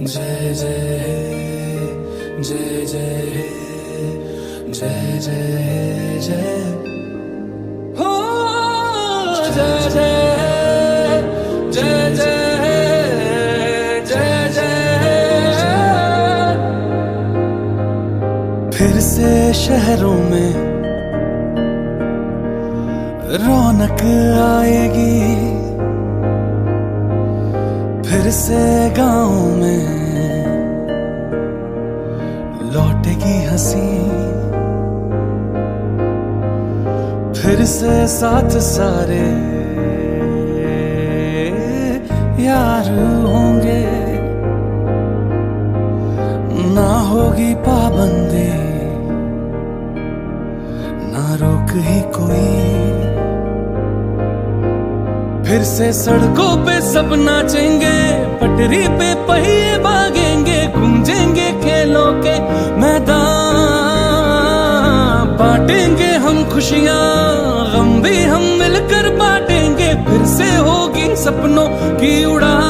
जय जय हे जय जय हे जय जय जय हो जय जय जय जय जय जय। फिर से शहरों में रौनक आएगी, फिर से गाँव में लौटेगी हंसी, फिर से साथ सारे यार होंगे, ना होगी पाबंदी ना रोक ही कोई। फिर से सड़कों पे सब नाचेंगे, पटरी पे पहिए भागेंगे, गूंजेंगे खेलों के मैदान, बांटेंगे हम खुशियां गम भी हम मिलकर बांटेंगे। फिर से होगी सपनों की उड़ान।